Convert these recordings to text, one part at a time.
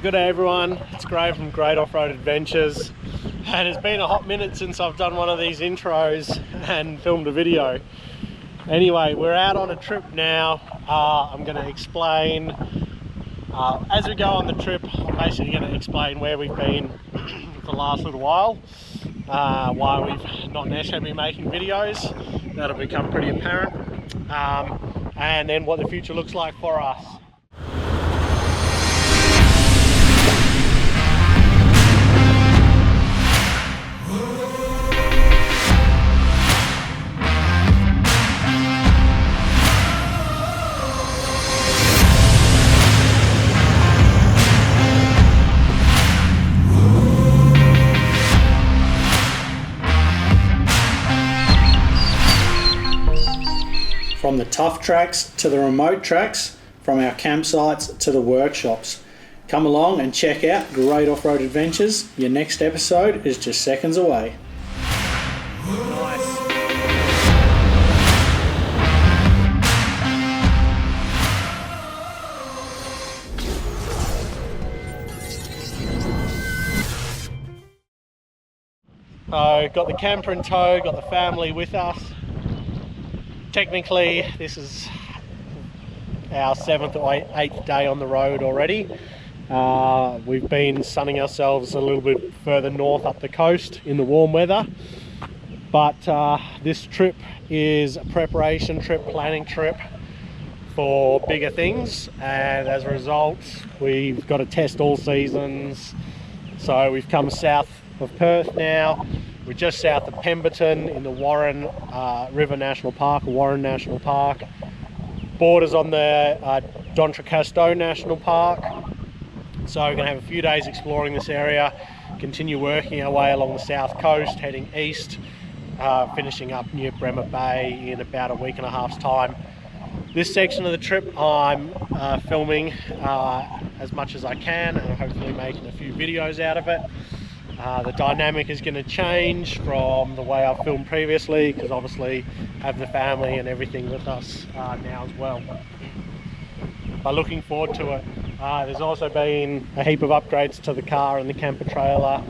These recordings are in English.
Good day everyone, it's Graham from Great Off-Road Adventures, and it's been a hot minute since I've done one of these intros and filmed a video. Anyway, we're out on a trip now. I'm going to explain, as we go on the trip, I'm basically going to explain where we've been for the last little while, why we've not necessarily been making videos. That'll become pretty apparent, and then what the future looks like for us. From the tough tracks to the remote tracks, from our campsites to the workshops. Come along and check out Great Off-Road Adventures. Your next episode is just seconds away. Nice. So, got the camper in tow, got the family with us. Technically, this is our 7th or 8th day on the road already. We've been sunning ourselves a little bit further north up the coast in the warm weather. But this trip is a preparation trip, planning trip for bigger things. And as a result, we've got to test all seasons. So we've come south of Perth now. We're just south of Pemberton in the Warren River National Park, Warren National Park. Borders on the D'Entrecasteaux National Park. So we're going to have a few days exploring this area, continue working our way along the south coast, heading east, finishing up near Bremer Bay in about a week and a half's time. This section of the trip I'm filming as much as I can and hopefully making a few videos out of it. The dynamic is going to change from the way I've filmed previously, because obviously have the family and everything with us now as well. But looking forward to it. There's also been a heap of upgrades to the car and the camper trailer,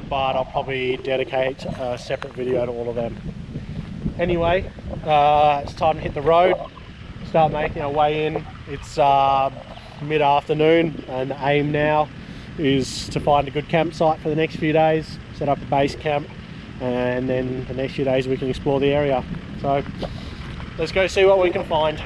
but I'll probably dedicate a separate video to all of them. Anyway, it's time to hit the road, start making our way in. It's mid-afternoon and the aim now is to find a good campsite for the next few days, set up a base camp, and then the next few days we can explore the area. So let's go see what we can find.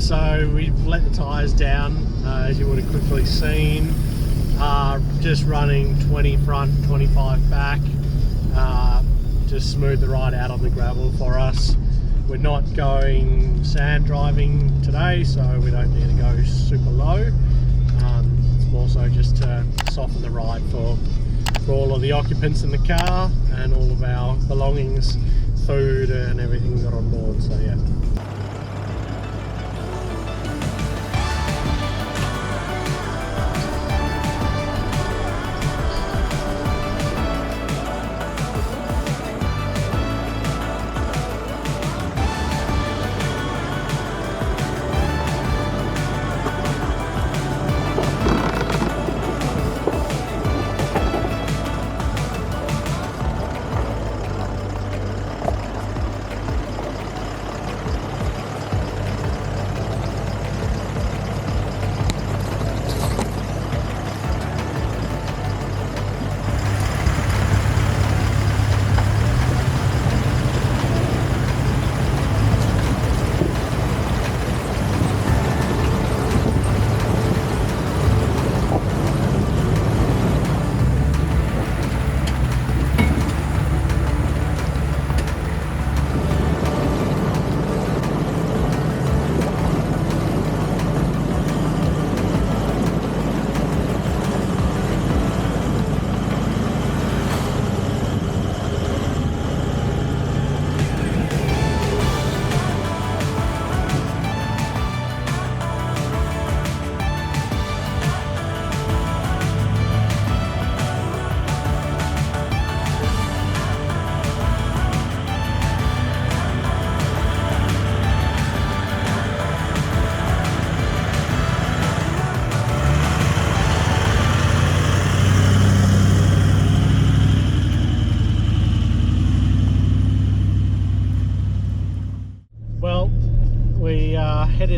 So we've let the tyres down, as you would have quickly seen. Just running 20 front, 25 back. Just smooth the ride out on the gravel for us. We're not going sand driving today, so we don't need to go super low. It's more so just to soften the ride for all of the occupants in the car and all of our belongings, food and everything we've got on board, so yeah.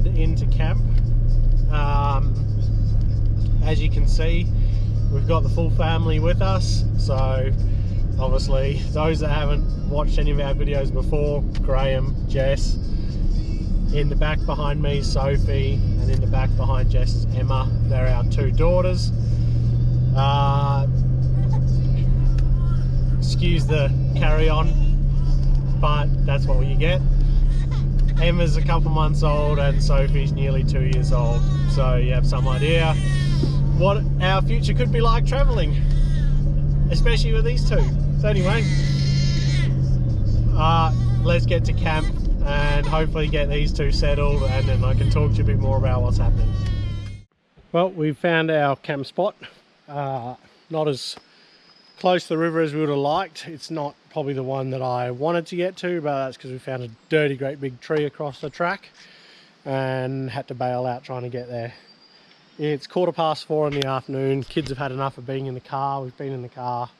headed into camp. As you can see, we've got the full family with us, so obviously those that haven't watched any of our videos before, Graham, Jess, in the back behind me Sophie, and in the back behind Jess is Emma. They're our two daughters. Excuse the carry on, but that's what you get. Emma's a couple months old and Sophie's nearly 2 years old, so you have some idea what our future could be like traveling, especially with these two. So anyway, let's get to camp and hopefully get these two settled, and then I can talk to you a bit more about what's happening. Well, we've found our camp spot. Not as close to the river as we would have liked. It's not probably the one that I wanted to get to, but that's because we found a dirty great big tree across the track and had to bail out trying to get there. It's 4:15 in the afternoon. Kids have had enough of being in the car. We've been in the car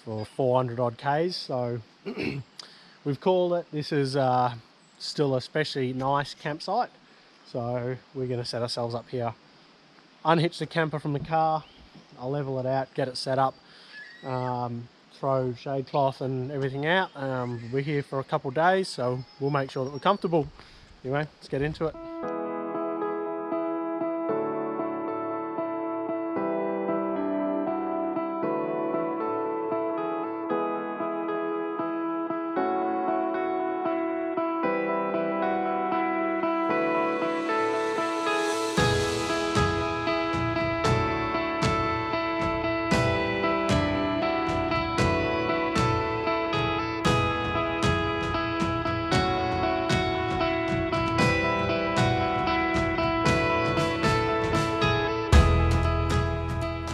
for 400 odd Ks, so we've called it. This is still a especially nice campsite, so we're going to set ourselves up here, unhitch the camper from the car, I'll level it out, get it set up, throw shade cloth and everything out. We're here for a couple of days, so we'll make sure that we're comfortable. Anyway, let's get into it.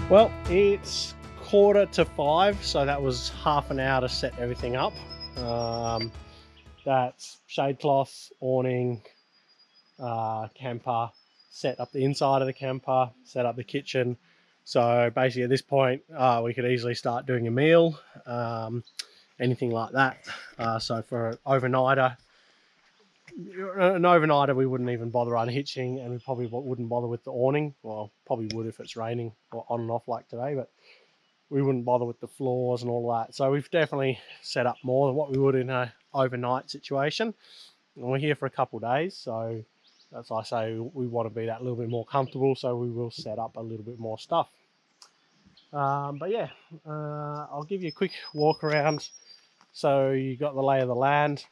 Well, it's 4:45, so that was half an hour to set everything up. That's shade cloth, awning, camper, set up the inside of the camper, set up the kitchen. So basically at this point, we could easily start doing a meal, anything like that. So for an overnighter we wouldn't even bother unhitching, and we probably wouldn't bother with the awning. Well, probably would if it's raining or on and off like today, but we wouldn't bother with the floors and all that. So we've definitely set up more than what we would in an overnight situation. And we're here for a couple of days, so that's why I say we want to be that little bit more comfortable, so we will set up a little bit more stuff. But yeah, I'll give you a quick walk around so you got the lay of the land.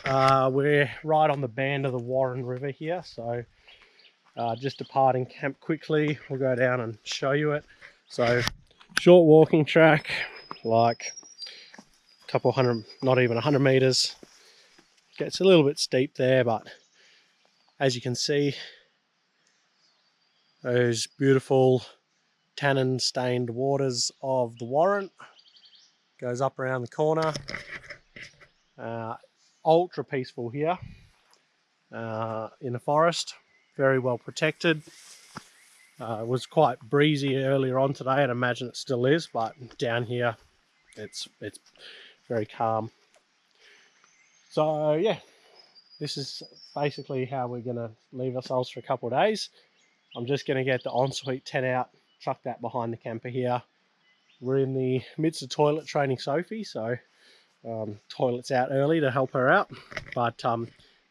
We're right on the band of the Warren River here, so just departing camp quickly, we'll go down and show you it. So short walking track, like a couple hundred, not even 100 meters. Gets a little bit steep there, but as you can see, those beautiful tannin stained waters of the Warren goes up around the corner. Ultra peaceful here in the forest, very well protected. It was quite breezy earlier on today, I'd imagine it still is, but down here it's very calm. So yeah, this is basically how we're going to leave ourselves for a couple of days. I'm just going to get the ensuite tent out, chuck that behind the camper here. We're in the midst of toilet training Sophie, so toilet's out early to help her out, but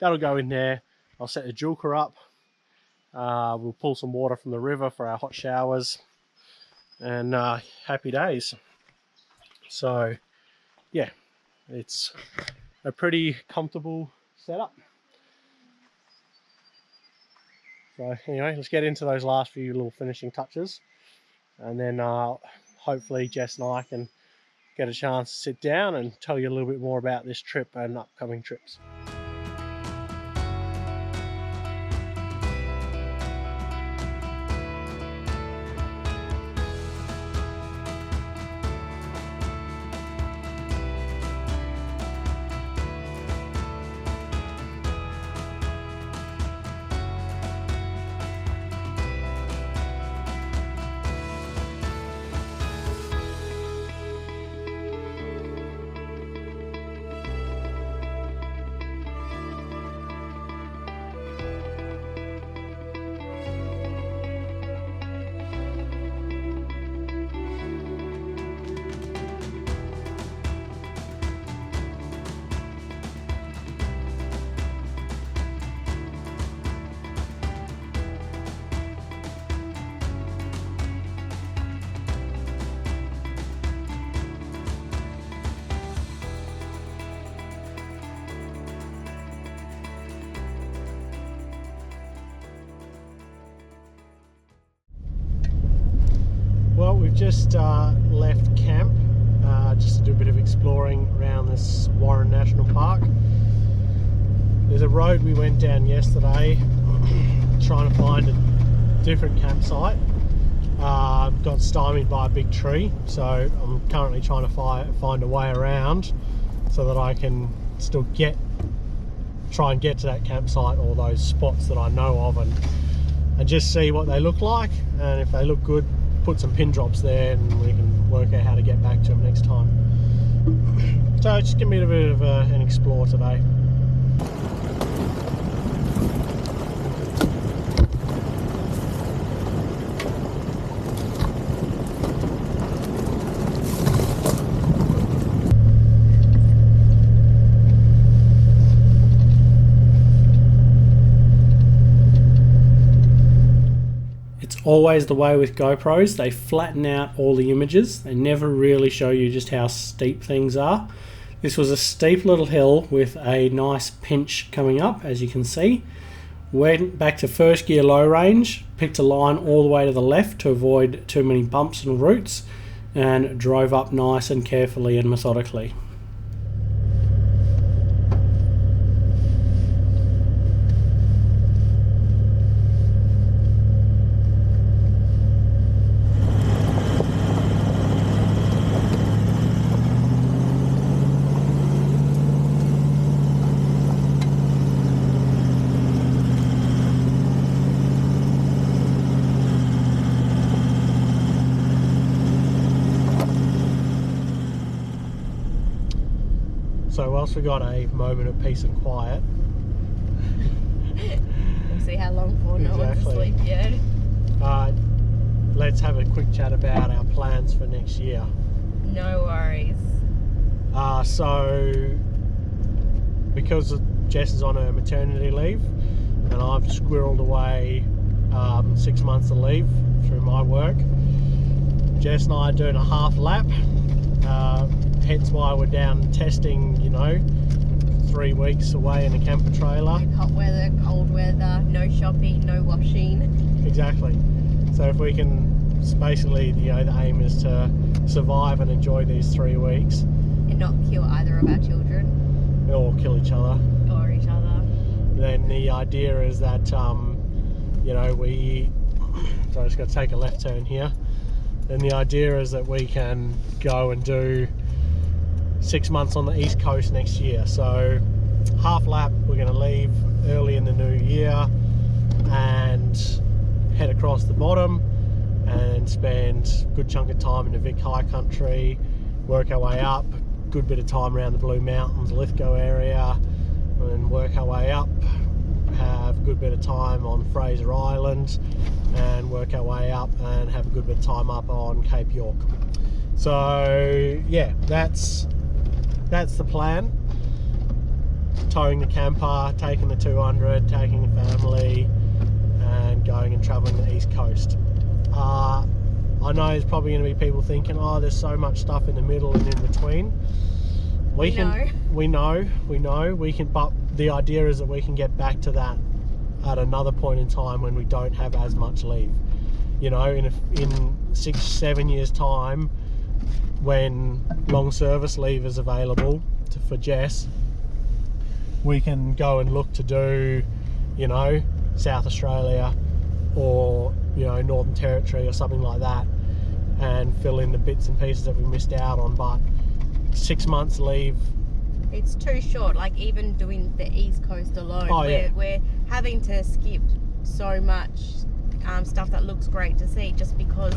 that'll go in there. I'll set the julker up. We'll pull some water from the river for our hot showers, and happy days. So yeah, it's a pretty comfortable setup. So anyway, let's get into those last few little finishing touches, and then hopefully Jess and I can get a chance to sit down and tell you a little bit more about this trip and upcoming trips. we've just left camp just to do a bit of exploring around this Warren National Park. There's a road we went down yesterday trying to find a different campsite. Got stymied by a big tree, so I'm currently trying to find a way around so that I can still try and get to that campsite or those spots that I know of, and just see what they look like, and if they look good, put some pin drops there and we can work out how to get back to them next time. So it's just gonna be a bit of an explore today. Always the way with GoPros, they flatten out all the images. They never really show you just how steep things are. This was a steep little hill with a nice pinch coming up, as you can see. Went back to first gear low range, picked a line all the way to the left to avoid too many bumps and roots, and drove up nice and carefully and methodically. So whilst we got a moment of peace and quiet, we'll see how long for. No one's asleep yet. Let's have a quick chat about our plans for next year. No worries. So because Jess is on her maternity leave and I've squirreled away 6 months of leave through my work, Jess and I are doing a half lap. Hence why we're down testing, 3 weeks away in a camper trailer. Hot weather, cold weather, no shopping, no washing. Exactly. So if we can, basically, the aim is to survive and enjoy these 3 weeks. And not kill either of our children. Or kill each other. Or each other. Then the idea is that, so I just got to take a left turn here. Then the idea is that we can go and do 6 months on the East Coast next year. So half lap, we're going to leave early in the new year and head across the bottom and spend a good chunk of time in the Vic High Country, work our way up, good bit of time around the Blue Mountains, Lithgow area, and work our way up, have a good bit of time on Fraser Island, and work our way up and have a good bit of time up on Cape York. So yeah, that's the plan. Towing the camper, taking the 200, taking the family, and going and travelling the East Coast. I know there's probably going to be people thinking, oh, there's so much stuff in the middle and in between. We know, but the idea is that we can get back to that at another point in time when we don't have as much leave. In 6-7 years time, when long service leave is available for Jess, we can go and look to do, South Australia or, Northern Territory or something like that, and fill in the bits and pieces that we missed out on. But 6 months leave, it's too short. Like even doing the East Coast alone, we're having to skip so much stuff that looks great to see just because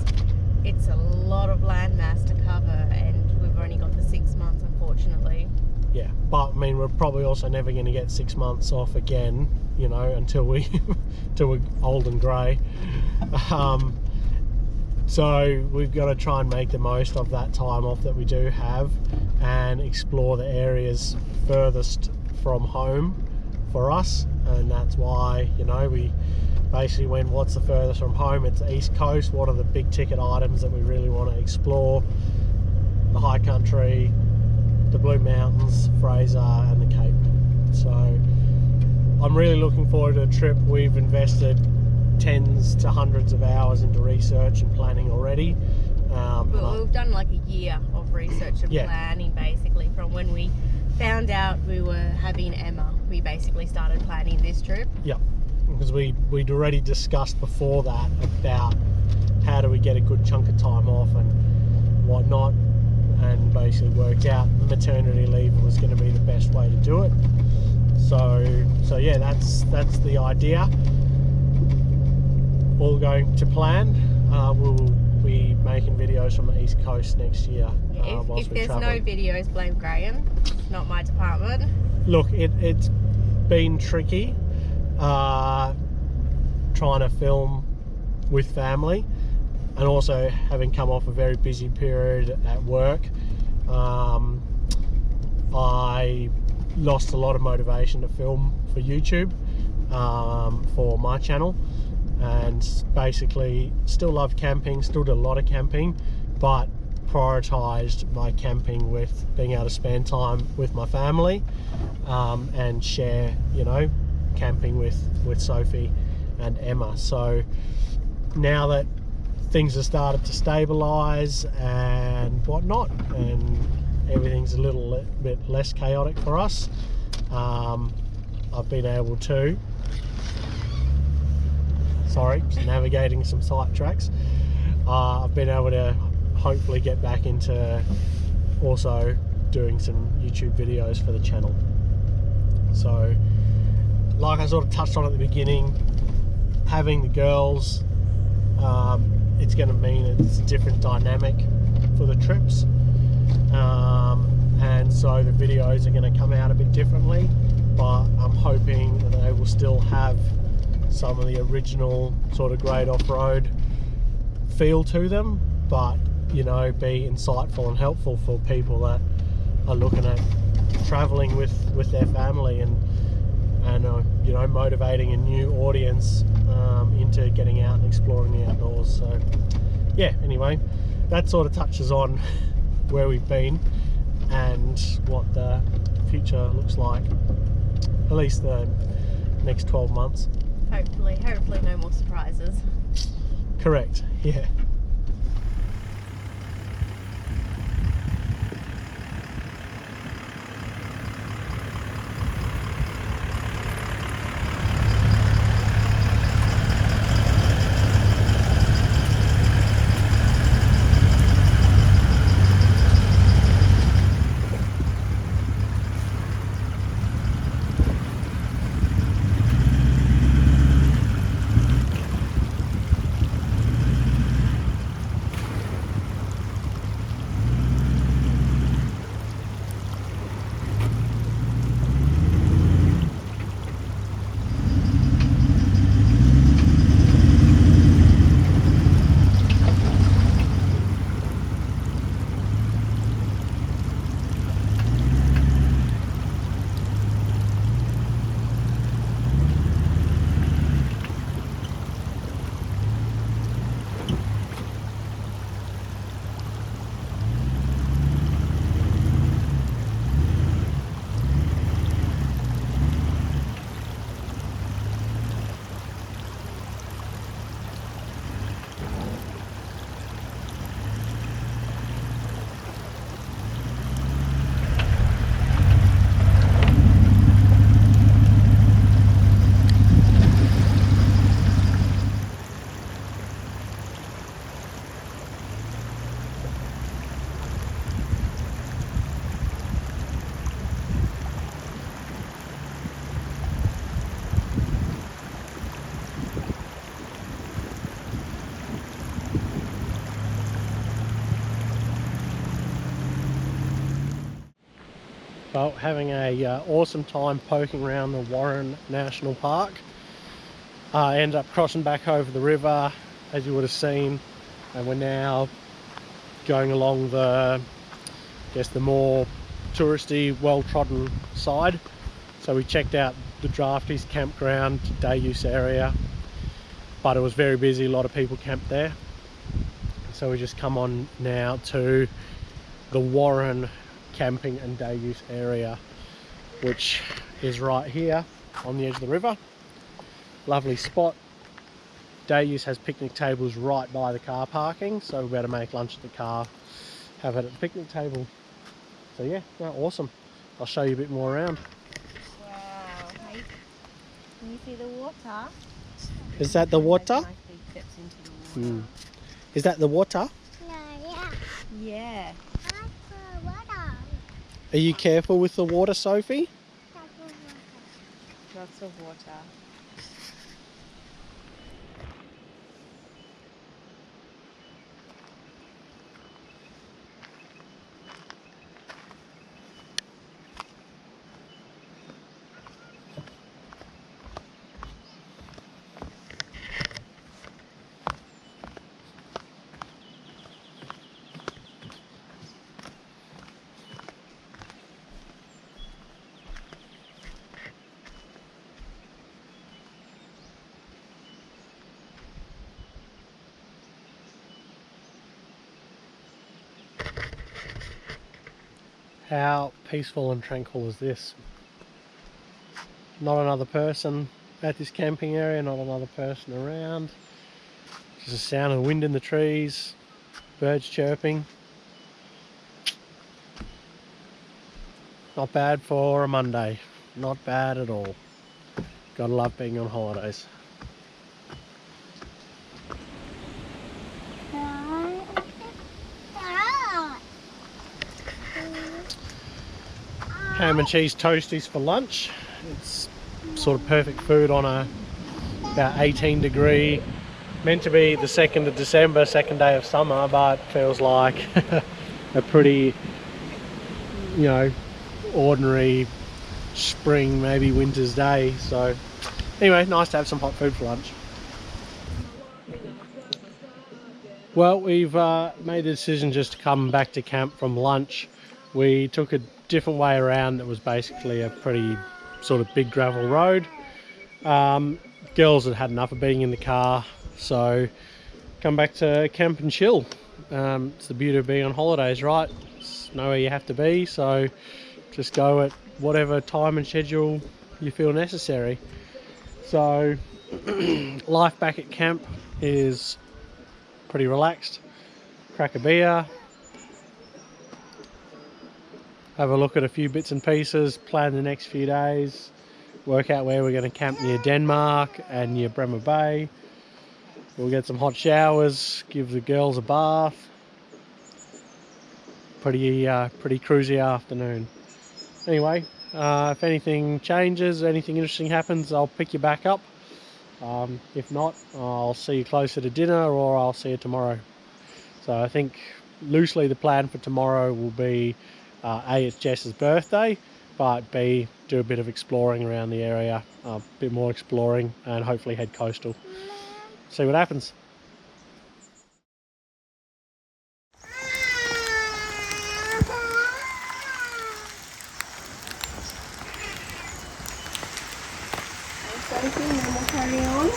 it's a lot of landmass to cover, and we've only got the 6 months, unfortunately. Yeah, but I mean, we're probably also never going to get 6 months off again, until we're old and grey. So we've got to try and make the most of that time off that we do have and explore the areas furthest from home for us, and that's why, we basically went, what's the furthest from home? It's the East Coast. What are the big ticket items that we really want to explore? The high country, the Blue Mountains, Fraser and the Cape. So I'm really looking forward to a trip. We've invested tens to hundreds of hours into research and planning already. We've done like a year of research and planning, basically, from when we found out we were having Emma. We basically started planning this trip. Yep, because we'd already discussed before that about how do we get a good chunk of time off and whatnot, and basically worked out maternity leave was going to be the best way to do it. So yeah, that's the idea. All going to plan. We'll be making videos from the East Coast next year. If there's no videos, blame Graham. It's not my department. Look, it's been tricky trying to film with family, and also having come off a very busy period at work. I lost a lot of motivation to film for YouTube for my channel, and basically still love camping, still do a lot of camping, but prioritized my camping with being able to spend time with my family and share, you know, camping with Sophie and Emma. So now that things have started to stabilize and whatnot, and everything's a little bit less chaotic for us, I've been able to, just navigating some site tracks, I've been able to hopefully get back into also doing some YouTube videos for the channel. So like I sort of touched on at the beginning, having the girls, it's going to mean it's a different dynamic for the trips, and so the videos are going to come out a bit differently, but I'm hoping that they will still have some of the original sort of great off-road feel to them, but you know, be insightful and helpful for people that are looking at traveling with their family, and you know, motivating a new audience into getting out and exploring the outdoors. So yeah, anyway, that sort of touches on where we've been and what the future looks like, at least the next 12 months. Hopefully no more surprises. Correct, yeah. Well, having a awesome time poking around the Warren National Park. I ended up crossing back over the river, as you would have seen, and we're now going along the, I guess, the more touristy, well-trodden side. So we checked out the Drafties campground, day use area, but it was very busy, a lot of people camped there. So we just come on now to the Warren camping and day use area, which is right here on the edge of the river. Lovely spot, Day use has picnic tables right by the car parking, so we'll be able to make lunch at the car, have it at the picnic table. So yeah, no, awesome. I'll show you a bit more around. Wow. Hey, can you see the water? Is that the water? Nice big steps into the water. Is that the water? Yeah. Are you careful with the water, Sophie? Lots of water. How peaceful and tranquil is this? Not another person at this camping area, not another person around. Just the sound of the wind in the trees, birds chirping. Not bad for a Monday. Not bad at all. Gotta love being on holidays. Ham and cheese toasties for lunch. It's sort of perfect food on a about 18 degree, meant to be the 2nd of December, second day of summer, but feels like a pretty, you know, ordinary spring, maybe winter's day. So anyway, nice to have some hot food for lunch. Well, we've made the decision just to come back to camp from lunch. We took a different way around. It was basically a pretty sort of big gravel road. Girls had enough of being in the car, so come back to camp and chill. It's the beauty of being on holidays, right? It's nowhere you have to be, so just go at whatever time and schedule you feel necessary. So life back at camp is pretty relaxed. Crack a beer, have a look at a few bits and pieces, plan the next few days, work out where we're going to camp near Denmark and near Bremer Bay. We'll get some hot showers, give the girls a bath. Pretty cruisy afternoon. Anyway, if anything changes, anything interesting happens, I'll pick you back up. If not, I'll see you closer to dinner, or I'll see you tomorrow. So I think loosely the plan for tomorrow will be A, it's Jess's birthday, but B, do a bit of exploring around the area, a bit more exploring, and hopefully head coastal. See what happens. Carry on.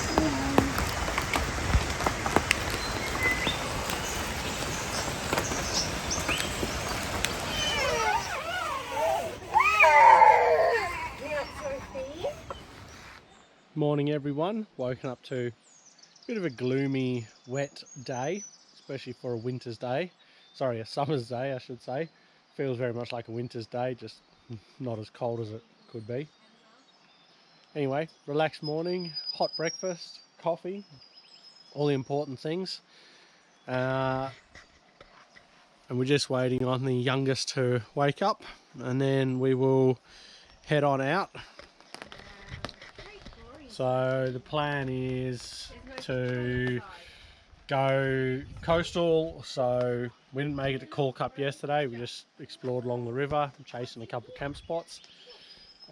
Morning everyone, woken up to a bit of a gloomy, wet day, especially for a winter's day. Sorry, a summer's day I should say. Feels very much like a winter's day, just not as cold as it could be. Anyway, relaxed morning, hot breakfast, coffee, all the important things. And we're just waiting on the youngest to wake up, and then we will head on out. So the plan is to go coastal. So we didn't make it to Call Cup yesterday, we just explored along the river, chasing a couple of camp spots.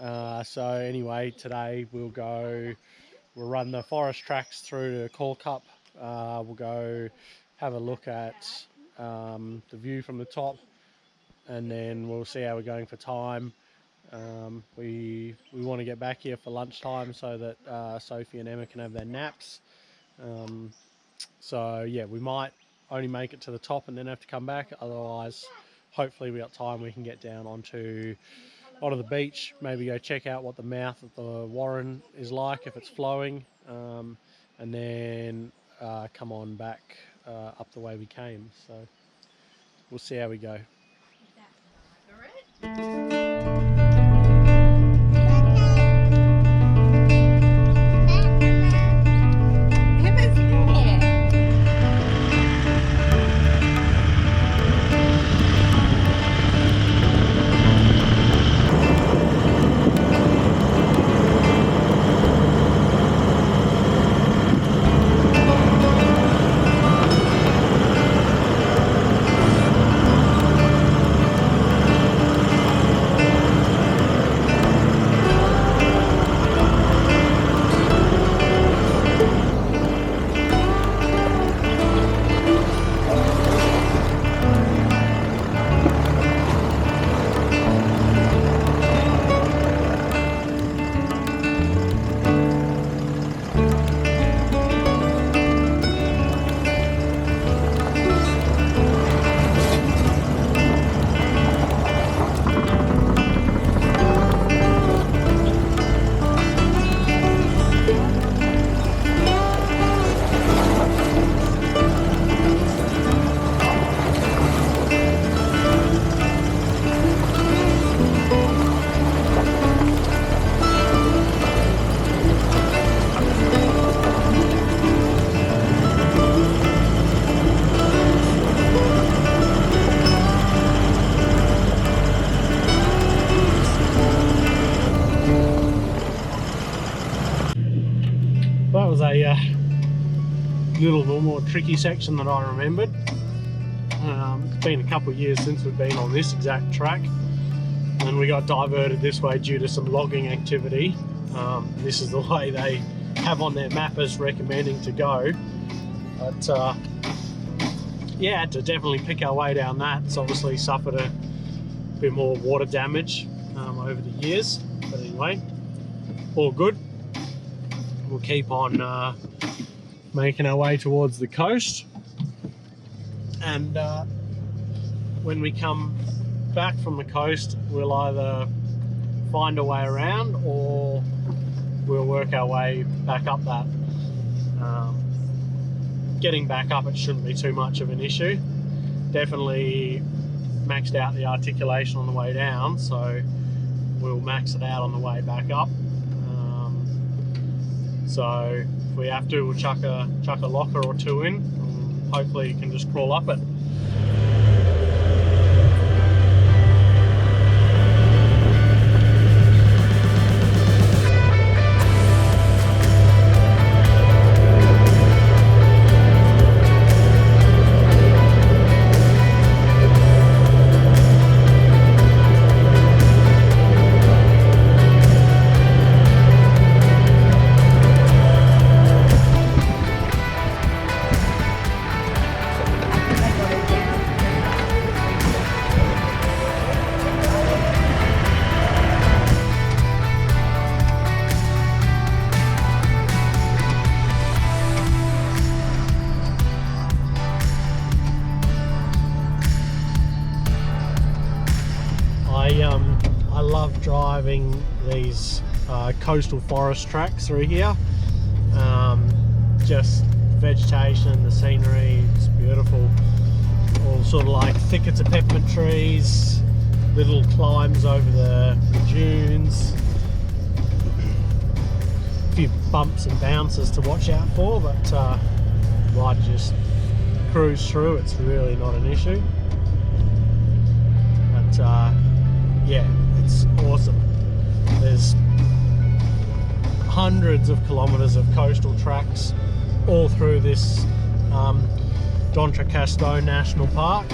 So anyway, today we'll run the forest tracks through to Call Cup. We'll go have a look at the view from the top, and then we'll see how we're going for time. We want to get back here for lunchtime so that Sophie and Emma can have their naps. So yeah, we might only make it to the top and then have to come back. Otherwise, hopefully we got time, we can get down onto the beach, maybe go check out what the mouth of the Warren is like, if it's flowing, and then come on back up the way we came. So we'll see how we go. That was a little bit more tricky section than I remembered. It's been a couple of years since we've been on this exact track, and we got diverted this way due to some logging activity. This is the way they have on their mappers recommending to go, but yeah, had to definitely pick our way down that. It's obviously suffered a bit more water damage over the years, but anyway, all good. We'll keep on making our way towards the coast, and when we come back from the coast, we'll either find a way around or we'll work our way back up that. Getting back up, it shouldn't be too much of an issue. Definitely maxed out the articulation on the way down, so we'll max it out on the way back up. So if we have to, we'll chuck a locker or two in, and hopefully you can just crawl up it. I love driving these coastal forest tracks through here. Just vegetation, the scenery, it's beautiful. All sort of like thickets of peppermint trees, little climbs over the dunes, a few bumps and bounces to watch out for, but I just cruise through. It's really not an issue. But yeah, it's awesome. There's hundreds of kilometres of coastal tracks all through this D'Entrecasteaux National Park.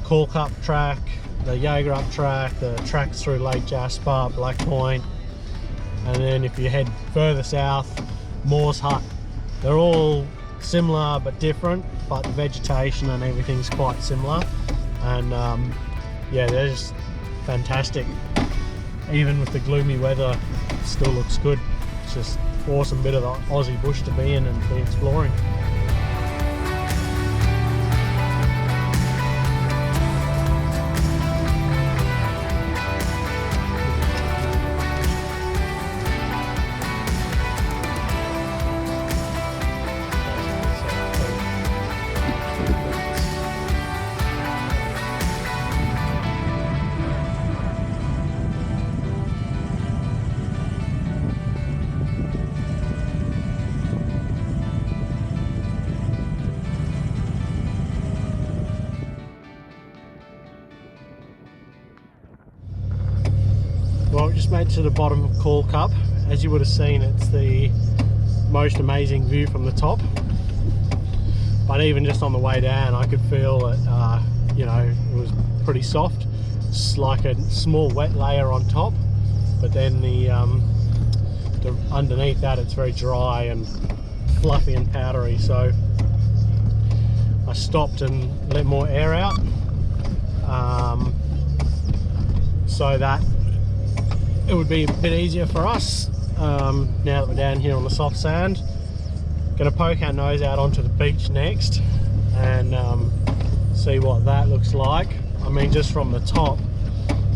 Cork Up track, the Jaeger Up track, the tracks through Lake Jasper, Black Point, and then if you head further south, Moore's Hut. They're all similar but different, but the vegetation and everything's quite similar, and yeah, they're just fantastic. Even with the gloomy weather, it still looks good. It's just awesome bit of the Aussie bush to be in and be exploring. Well, we just made it to the bottom of Call Cup. As you would have seen, it's the most amazing view from the top. But even just on the way down, I could feel that, you know, it was pretty soft. It's like a small wet layer on top, but then the underneath that, it's very dry and fluffy and powdery. So I stopped and let more air out, so that it would be a bit easier for us now that we're down here on the soft sand. Gonna poke our nose out onto the beach next and see what that looks like. I mean, just from the top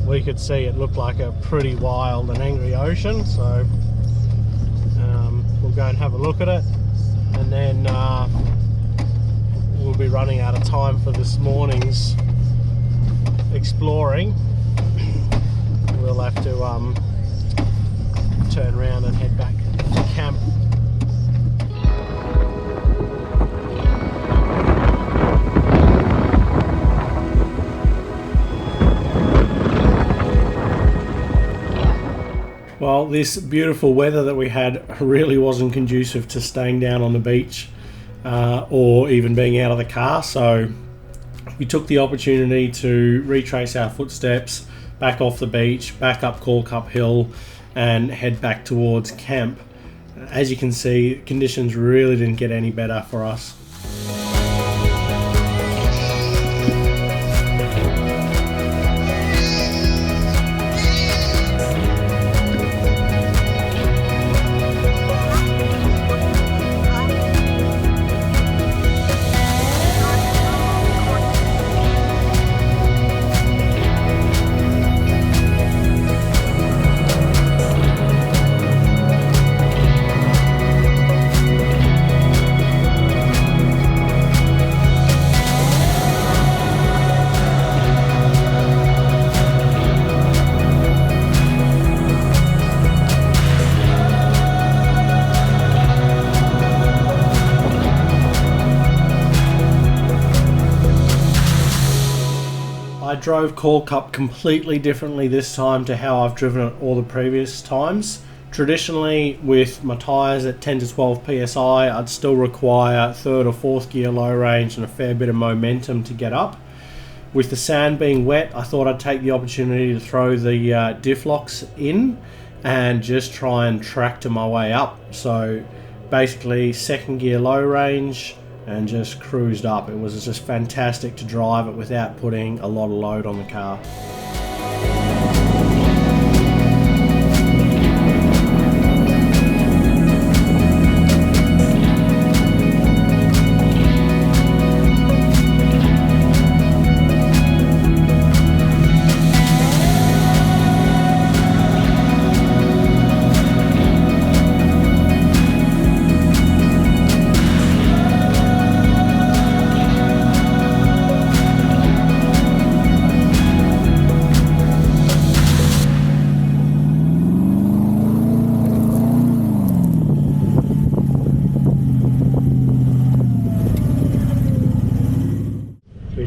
we could see it looked like a pretty wild and angry ocean, so we'll go and have a look at it, and then we'll be running out of time for this morning's exploring. We'll have to turn around and head back to camp. Well, this beautiful weather that we had really wasn't conducive to staying down on the beach or even being out of the car, so we took the opportunity to retrace our footsteps back off the beach, back up Call Cup Hill, and head back towards camp. As you can see, conditions really didn't get any better for us. I drove Call Cup completely differently this time to how I've driven it all the previous times. Traditionally, with my tyres at 10 to 12 psi, I'd still require third or fourth gear low range and a fair bit of momentum to get up. With the sand being wet, I thought I'd take the opportunity to throw the diff locks in and just try and tractor my way up. So basically second gear low range and just cruised up. It was just fantastic to drive it without putting a lot of load on the car.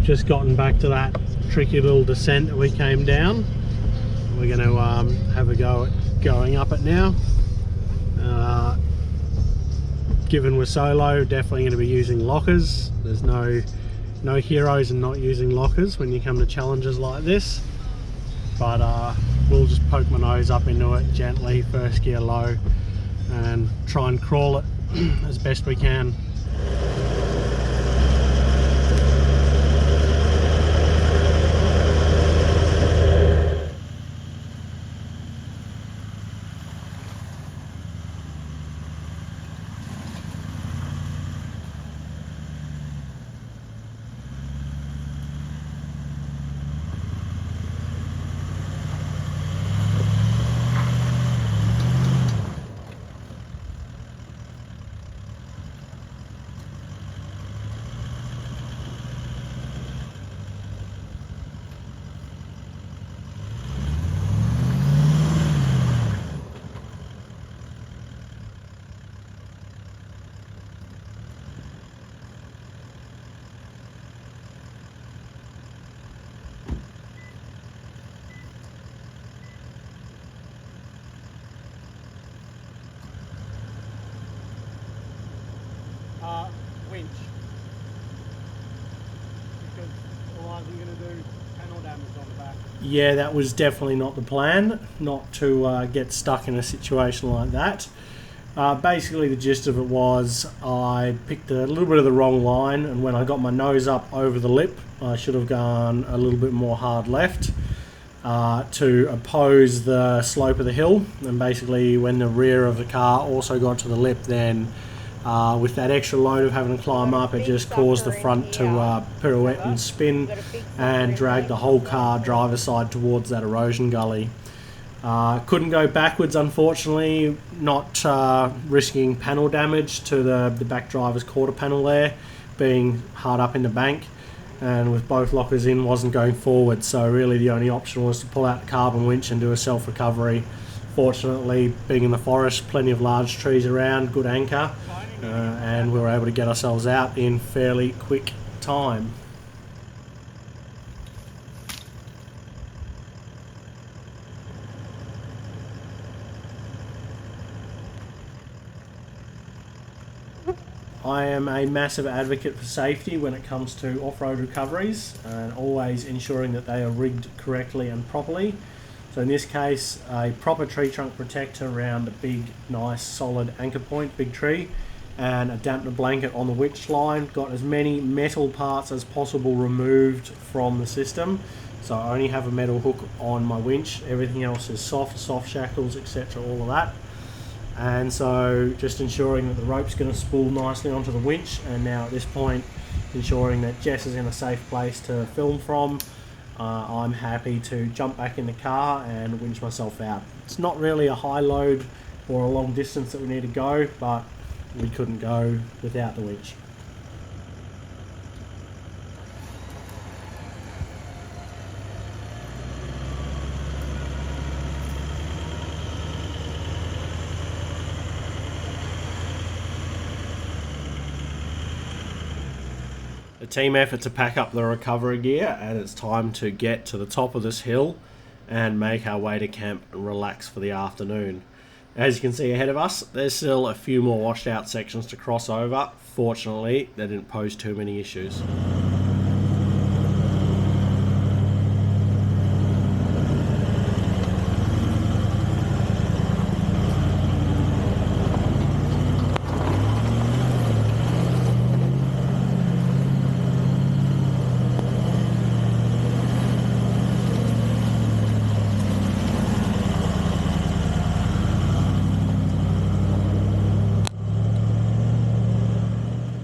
Just gotten back to that tricky little descent that we came down. We're going to have a go at going up it now. Given we're solo, definitely going to be using lockers. There's no heroes in not using lockers when you come to challenges like this, but we'll just poke my nose up into it gently, first gear low, and try and crawl it as best we can. winch. Because otherwise you're going to do panel damage on the back. Yeah, that was definitely not the plan, not to get stuck in a situation like that. Basically the gist of it was I picked a little bit of the wrong line, and when I got my nose up over the lip I should have gone a little bit more hard left to oppose the slope of the hill, and basically when the rear of the car also got to the lip, then with that extra load of having to climb up, it just caused the front to pirouette and spin and drag the whole car driver's side towards that erosion gully. Couldn't go backwards, unfortunately, not risking panel damage to the back driver's quarter panel there, being hard up in the bank, and with both lockers in wasn't going forward, so really the only option was to pull out the carbon winch and do a self-recovery. Fortunately, being in the forest, plenty of large trees around, good anchor, and we were able to get ourselves out in fairly quick time. I am a massive advocate for safety when it comes to off-road recoveries, and always ensuring that they are rigged correctly and properly. So in this case, a proper tree trunk protector around a big, nice, solid anchor point, big tree, and a dampener blanket on the winch line. Got as many metal parts as possible removed from the system. So I only have a metal hook on my winch. Everything else is soft shackles, etc., all of that. And so just ensuring that the rope's going to spool nicely onto the winch, and now at this point ensuring that Jess is in a safe place to film from. I'm happy to jump back in the car and winch myself out. It's not really a high load or a long distance that we need to go, but we couldn't go without the winch. A team effort to pack up the recovery gear, and it's time to get to the top of this hill and make our way to camp and relax for the afternoon. As you can see ahead of us, there's still a few more washed out sections to cross over. Fortunately, they didn't pose too many issues.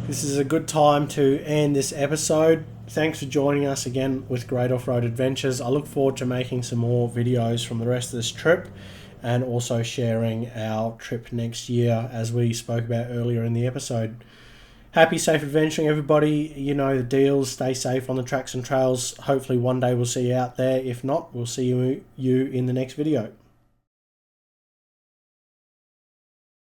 This is a good time to end this episode. Thanks for joining us again with Great Off-Road Adventures. I look forward to making some more videos from the rest of this trip, and also sharing our trip next year as we spoke about earlier in the episode. Happy safe adventuring, everybody. You know the deals. Stay safe on the tracks and trails. Hopefully one day we'll see you out there. If not, we'll see you in the next video.